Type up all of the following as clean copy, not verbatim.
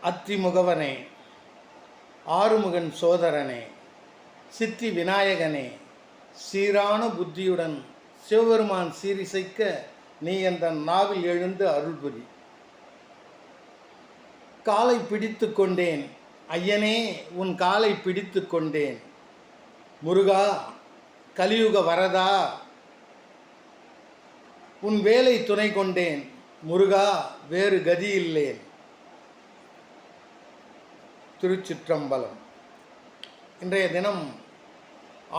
அத்திமுகவனே, ஆறுமுகன் சோதரனே, சித்தி விநாயகனே, சீரான புத்தியுடன் சிவபெருமான் சீரிசைக்க நீ என்ற நாவில் எழுந்து அருள்புரி. காலை பிடித்து கொண்டேன் ஐயனே, உன் காலை பிடித்து கொண்டேன். முருகா, கலியுக வரதா, உன் வேலை துணை கொண்டேன். முருகா, வேறு கதியில்லேன். திருச்சிற்றம்பலம். இன்றைய தினம்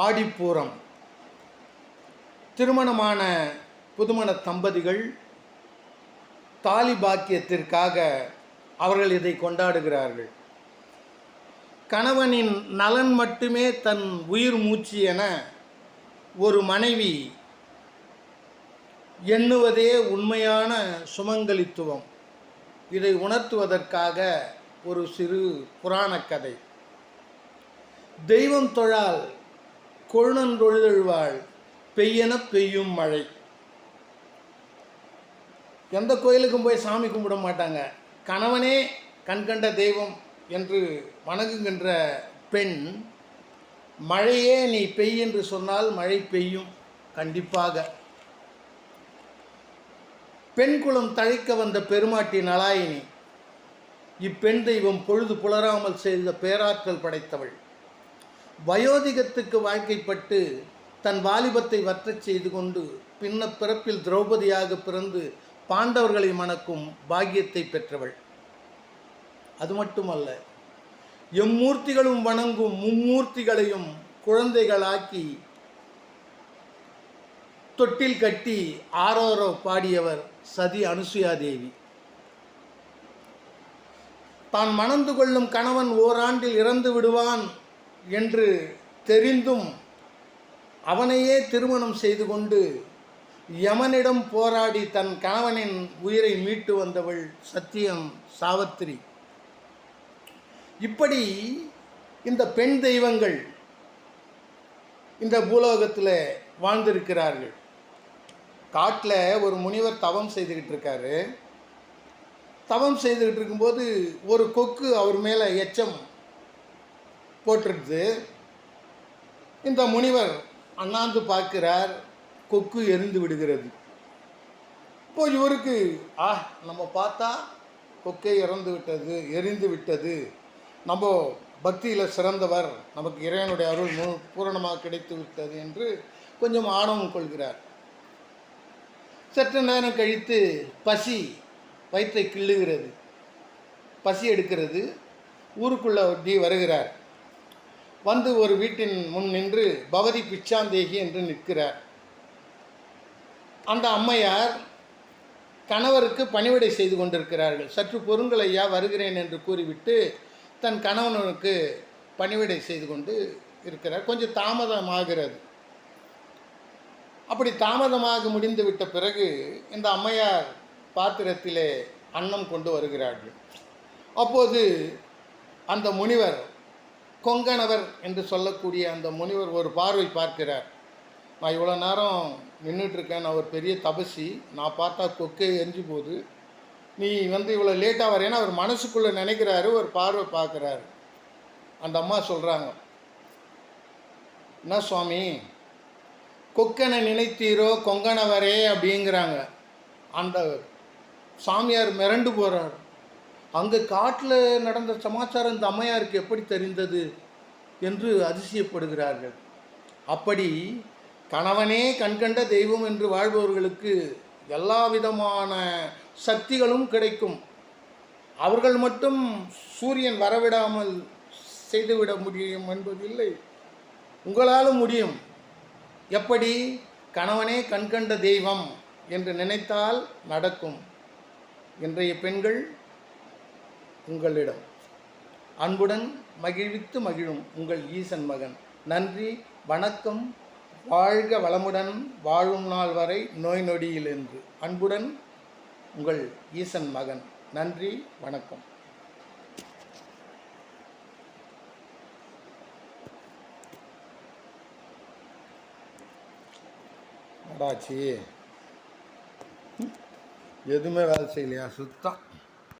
ஆடிப்பூரம். திருமணமான புதுமண தம்பதிகள் தாலி பாக்கியத்திற்காக அவர்கள் இதை கொண்டாடுகிறார்கள். கணவனின் நலன் மட்டுமே தன் உயிர் மூச்சு என ஒரு மனைவி எண்ணுவதே உண்மையான சுமங்கலித்துவம். இதை உணர்த்துவதற்காக ஒரு சிறு புராண கதை. தெய்வம் தொழால் கொழுநன்றொழுதெழுவாள், பெய்யென பெய்யும் மழை. எந்த கோயிலுக்கும் போய் சாமி கும்பிட மாட்டாங்க. கணவனே கண்கண்ட தெய்வம் என்று வணங்குகின்ற பெண், மழையே நீ பெய் என்று சொன்னால் மழை பெய்யும் கண்டிப்பாக. பெண் குலம் தழைக்க வந்த பெருமாட்டி நலாயினி. இப்பெண் தெய்வம் பொழுது புலராமல் செய்த பேராற்றல் படைத்தவள். வயோதிகத்துக்கு வாழ்க்கைப்பட்டு தன் வாலிபத்தை வற்றச் செய்து கொண்டு பின்ன பிறப்பில் திரௌபதியாக பிறந்து பாண்டவர்களை மணக்கும் பாக்கியத்தை பெற்றவள். அது மட்டுமல்ல, எம்மூர்த்திகளும் வணங்கும் மும்மூர்த்திகளையும் குழந்தைகளாக்கி தொட்டில் கட்டி ஆரோரோ பாடியவர் சதி அனுசுயாதேவி. தான் மணந்து கொள்ளும் கணவன் ஓராண்டில் இறந்து விடுவான் என்று தெரிந்தும் அவனையே திருமணம் செய்து கொண்டு யமனிடம் போராடி தன் கணவனின் உயிரை மீட்டு வந்தவள் சத்தியம் சாவத்திரி. இப்படி இந்த பெண் தெய்வங்கள் இந்த பூலோகத்தில் வாழ்ந்திருக்கிறார்கள். காட்டில் ஒரு முனிவர் தவம் செய்துக்கிட்டு இருக்காரு. தவம் செய்துக்கிட்டு இருக்கும்போது ஒரு கொக்கு அவர் மேலே எச்சம் போட்டிருக்குது. இந்த முனிவர் அண்ணாந்து பார்க்கிறார். கொக்கு எரிந்து விடுகிறது. இப்போ இவருக்கு நம்ம பார்த்தா கொக்கை எரிந்து விட்டது, நம்ம பக்தியில் சிறந்தவர், நமக்கு இறைவனுடைய அருள் பூரணமாக கிடைத்து விட்டது என்று கொஞ்சம் ஆணவம் கொள்கிறார். சற்று நேரம் கழித்து பசி வயிற்றை கிள்ளுகிறது, பசி எடுக்கிறது. ஊருக்குள்ளே ஒட்டி வருகிறார். வந்து ஒரு வீட்டின் முன் நின்று பவதி பிச்சாந்தேகி என்று நிற்கிறார். அந்த அம்மையார் கணவருக்கு பணிவிடை செய்து கொண்டிருக்கிறார்கள். சற்று பொருங்கள் ஐயா, வருகிறேன் என்று கூறிவிட்டு தன் கணவனுக்கு பணிவிடை செய்து கொண்டு இருக்கிறார். கொஞ்சம் தாமதமாகிறது. அப்படி தாமதமாக முடிந்து விட்ட பிறகு இந்த அம்மையார் பாத்திரத்திலே அன்னம் கொண்டு வருகிறார்கள். அப்போது அந்த முனிவர், கொங்கணவர் என்று சொல்லக்கூடிய அந்த முனிவர் ஒரு பார்வை பார்க்கிறார். நான் இவ்வளோ நேரம் நின்றுட்டுருக்கேன், நான் ஒரு பெரிய தபசி, நான் பார்த்தா கொக்கே எரிஞ்சு போகுது, நீ இவ்வளோ லேட்டாக வரேன்னு அவர் மனசுக்குள்ளே நினைக்கிறாரு. ஒரு பார்வை பார்க்குறாரு. அந்த அம்மா சொல்கிறாங்க, என்ன சுவாமி, கொக்கனை நினைத்தீரோ கொங்கணவரே அப்படிங்கிறாங்க. அந்த சாமியார் மிரண்டு போகிறார். அங்கே காட்டில் நடந்த சமாச்சாரம் இந்த அம்மையாருக்கு எப்படி தெரிந்தது என்று அதிசயப்படுகிறார்கள். அப்படி கணவனே கண்கண்ட தெய்வம் என்று வாழ்பவர்களுக்கு எல்லா விதமான சக்திகளும் கிடைக்கும். அவர்கள் மட்டும் சூரியன் வரவிடாமல் செய்துவிட முடியும் என்பதில்லை, உங்களாலும் முடியும். எப்படி? கணவனே கண்கண்ட தெய்வம் என்று நினைத்தால் நடக்கும். இன்றைய பெண்கள் உங்களிடம் அன்புடன் மகிழ்வித்து மகிழும் உங்கள் ஈசன் மகன். நன்றி, வணக்கம். வாழ்க வளமுடன், வாழும் நாள் வரை நோய் நொடியில் என்று அன்புடன் உங்கள் ஈசன் மகன். நன்றி, வணக்கம். அடாச்சி எதுவுமே வேலை செய்யலையா? சுத்தம்.